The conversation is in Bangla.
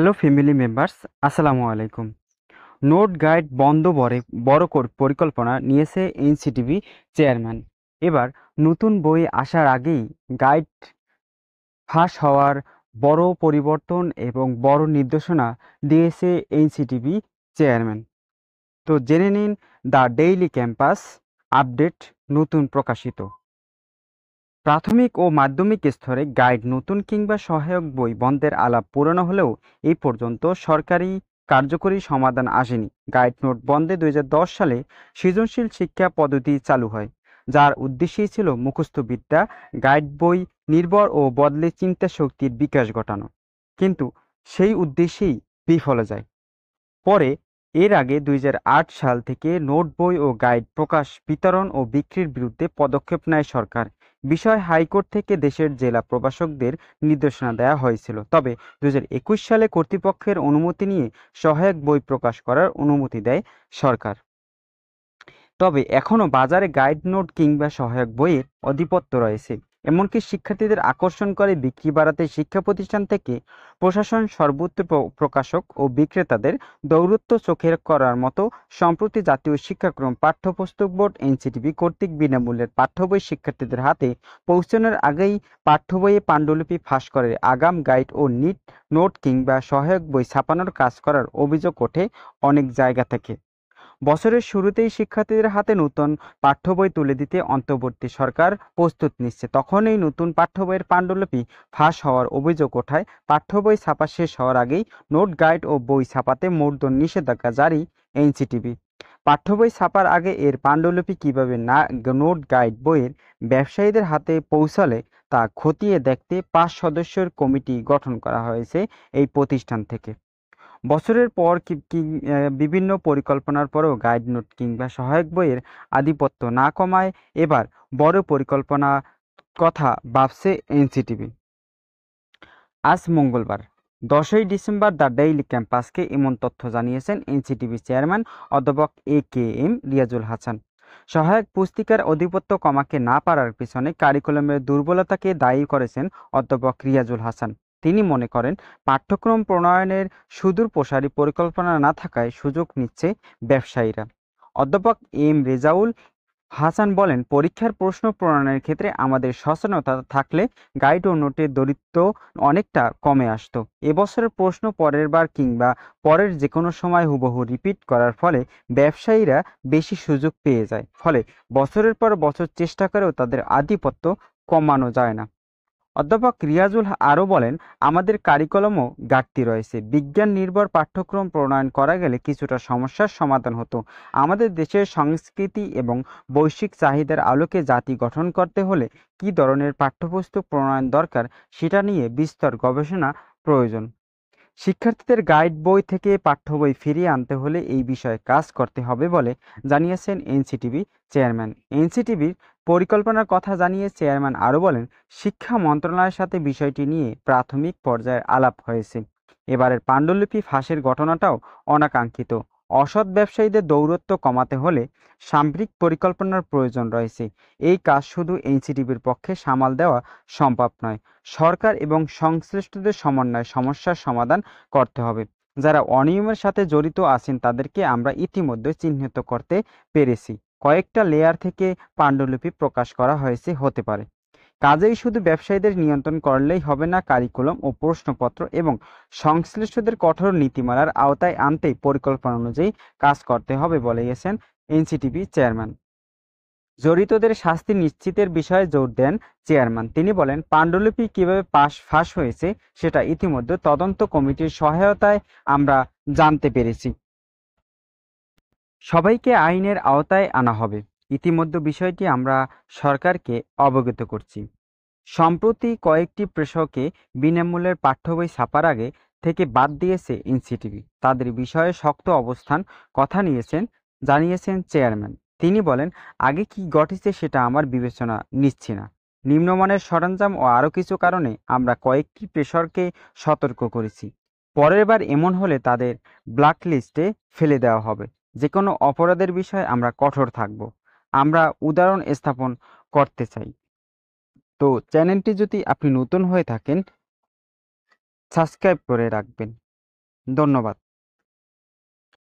হ্যালো ফ্যামিলি মেম্বার্স, আসসালামু আলাইকুম। নোট গাইড বন্ধ পরিকল্পনা নিয়েছে এনসিটিবি চেয়ারম্যান। এবার নতুন বই আসার আগেই গাইড ফাঁস হওয়ার বড় পরিবর্তন এবং বড় নির্দেশনা দিয়েছে এনসিটিবি চেয়ারম্যান। তো জেনে নিন দ্য ডেইলি ক্যাম্পাস আপডেট নতুন প্রকাশিত। প্রাথমিক ও মাধ্যমিক স্তরে গাইড নতুন কিংবা সহায়ক বই বন্ধের আলাপ পুরনো হলেও এই পর্যন্ত সরকারি কার্যকরী সমাধান আসেনি। গাইড নোট বন্ধে 2010 সালে সৃজনশীল শিক্ষা পদ্ধতি চালু হয়, যার উদ্দেশ্যই ছিল মুখস্থ বিদ্যা, গাইড বই নির্ভর ও বদলে চিন্তা শক্তির বিকাশ ঘটানো। কিন্তু সেই উদ্দেশ্যেই বিফলে যায়। পরে এর আগে 2008 সাল থেকে নোট বই ও গাইড প্রকাশ, বিতরণ ও বিক্রির বিরুদ্ধে পদক্ষেপ নেয় সরকার। বিষয়ে হাইকোর্ট থেকে দেশের জেলা প্রশাসকদের নির্দেশনা দেওয়া হয়েছিল। তবে 2021 সালে কর্তৃপক্ষের অনুমতি নিয়ে সহায়ক বই প্রকাশ করার অনুমতি দেয় সরকার। তবে এখনও বাজারে গাইড নোট কিংবা সহায়ক বইয়ের আধিপত্য রয়েছে। এমনকি শিক্ষার্থীদের আকর্ষণ করে বিক্রি বাড়াতে শিক্ষা প্রতিষ্ঠান থেকে প্রশাসন সর্বত্র প্রকাশক ও বিক্রেতাদের দৌরত্ব চোখে করার মতো। সম্প্রতি জাতীয় শিক্ষাক্রম পাঠ্যপুস্তক বোর্ড এনসিটিবি কর্তৃক বিনামূল্যের পাঠ্য বই শিক্ষার্থীদের হাতে পৌঁছানোর আগেই পাঠ্য বইয়ে পাণ্ডুলিপি ফাঁস করে আগাম গাইড ও নোট কিংবা সহায়ক বই ছাপানোর কাজ করার অভিযোগ ওঠে অনেক জায়গা থেকে। বছরের শুরুতেই শিক্ষার্থীদের হাতে নতুন পাঠ্য বই তুলে দিতে অন্তর্বর্তী সরকার প্রস্তুত নিচ্ছে। তখনই নতুন পাঠ্য বইয়ের পাণ্ডুলিপি ফাঁস হওয়ার অভিযোগ ওঠায় পাঠ্য বই ছাপা শেষ হওয়ার আগেই নোট গাইড ও বই ছাপাতে মোড়দৌড় নিষেধাজ্ঞা জারি এনসিটিবি। পাঠ্য বই ছাপার আগে এর পাণ্ডুলিপি কিভাবে নোট গাইড বইয়ের ব্যবসায়ীদের হাতে পৌঁছালে তা খতিয়ে দেখতে 5 সদস্যের কমিটি গঠন করা হয়েছে এই প্রতিষ্ঠান থেকে। বছরের পর বিভিন্ন পরিকল্পনার পরেও গাইড নোট কিংবা সহায়ক বইয়ের আধিপত্য না কমায় এবার বড় পরিকল্পনা কথা ভাবছে এনসিটিবি। আজ মঙ্গলবার 10ই ডিসেম্বর দ্য ডেইলি ক্যাম্পাসকে এমন তথ্য জানিয়েছেন এনসিটিভি চেয়ারম্যান অধ্যাপক এ.কে.এম. রিয়াজুল হাসান। সহায়ক পুস্তিকার আধিপত্য কমাকে না পারার পিছনে কারিকুলামের দুর্বলতাকে দায়ী করেছেন অধ্যাপক রিয়াজুল হাসান। তিনি মনে করেন, পাঠ্যক্রম প্রণয়নের সুদূর প্রসারী পরিকল্পনা না থাকায় সুযোগ নিচ্ছে ব্যবসায়ীরা। অধ্যাপক এম রেজাউল হাসান বলেন, পরীক্ষার প্রশ্ন প্রণয়নের ক্ষেত্রে আমাদের সচেতনতা থাকলে গাইড ও নোটের দরিদ্র অনেকটা কমে আসতো। এবছরের প্রশ্ন পরের বার কিংবা পরের যে কোনো সময় হুবহু রিপিট করার ফলে ব্যবসায়ীরা বেশি সুযোগ পেয়ে যায়। ফলে বছরের পর বছর চেষ্টা করেও তাদের আধিপত্য কমানো যায় না। অধ্যাপক রিয়াজুল আরও বলেন, আমাদের কারিকুলামও ঘাটতি রয়েছে। বিজ্ঞান নির্ভর পাঠ্যক্রম প্রণয়ন করা গেলে কিছুটা সমস্যার সমাধান হতো। আমাদের দেশের সংস্কৃতি এবং বৈশ্বিক চাহিদার আলোকে জাতি গঠন করতে হলে কী ধরনের পাঠ্যপুস্তক প্রণয়ন দরকার সেটা নিয়ে বিস্তর গবেষণা প্রয়োজন। শিক্ষার্থীদের গাইড বই থেকে পাঠ্য বই ফিরিয়ে আনতে হলে এই বিষয়ে কাজ করতে হবে বলে জানিয়েছেন এনসিটিভি চেয়ারম্যান। এনসিটিভির পরিকল্পনার কথা জানিয়ে চেয়ারম্যান আরও বলেন, শিক্ষা মন্ত্রণালয়ের সাথে বিষয়টি নিয়ে প্রাথমিক পর্যায়ে আলাপ হয়েছে। এবারের পাণ্ডুলিপি ফাঁসের ঘটনাটাও অনাকাঙ্ক্ষিত। অসৎ ব্যবসায়ীদের দৌরত্ব কমাতে হলে সামরিক পরিকল্পনার প্রয়োজন রয়েছে। এই কাজ শুধু এনসিটিভির পক্ষে সামাল দেওয়া সম্ভব নয়। সরকার এবং সংশ্লিষ্টদের সমন্বয়ে সমস্যার সমাধান করতে হবে। যারা অনিয়মের সাথে জড়িত আছেন তাদেরকে আমরা ইতিমধ্যে চিহ্নিত করতে পেরেছি। কয়েকটা লেয়ার থেকে পাণ্ডুলিপি প্রকাশ করা হয়েছে হতে পারে। কাজেই শুধু ব্যবসায়ীদের নিয়ন্ত্রণ করলেই হবে না, কারিকুলাম ও প্রশ্নপত্র এবং সংশ্লিষ্টদের কঠোর নীতিমালার আওতায় আনতেই পরিকল্পনা অনুযায়ী কাজ করতে হবে বলে গেছেন এনসিটিভি চেয়ারম্যান। জড়িতদের শাস্তি নিশ্চিতের বিষয়ে জোর দেন চেয়ারম্যান। তিনি বলেন, পাণ্ডুলিপি কিভাবে ফাঁস হয়েছে সেটা ইতিমধ্যে তদন্ত কমিটির সহায়তায় আমরা জানতে পেরেছি। সবাইকে আইনের আওতায় আনা হবে। ইতিমধ্যে বিষয়টি আমরা সরকারকে অবগত করছি। সম্প্রতি কয়েকটি প্রেক্ষকে বিনামূল্যের পাঠ্য বই ছাপার আগে থেকে বাদ দিয়েছে এনসিটিভি। তাদের বিষয়ে শক্ত অবস্থান কথা জানিয়েছেন চেয়ারম্যান। তিনি বলেন, আগে কি ঘটেছে সেটা আমার বিবেচনা নিচ্ছি না। নিম্নমানের সরঞ্জাম ও আরও কিছু কারণে আমরা কয়েকটি প্রেক্ষককে সতর্ক করেছি। পরের বার এমন হলে তাদের ব্ল্যাকলিস্টে ফেলে দেওয়া হবে। যে কোনো অপরাধের বিষয়ে আমরা কঠোর থাকব। আমরা উদাহরণ স্থাপন করতে চাই। তো চ্যানেলটি যদি আপনি নতুন হয়ে থাকেন, সাবস্ক্রাইব করে রাখবেন। ধন্যবাদ।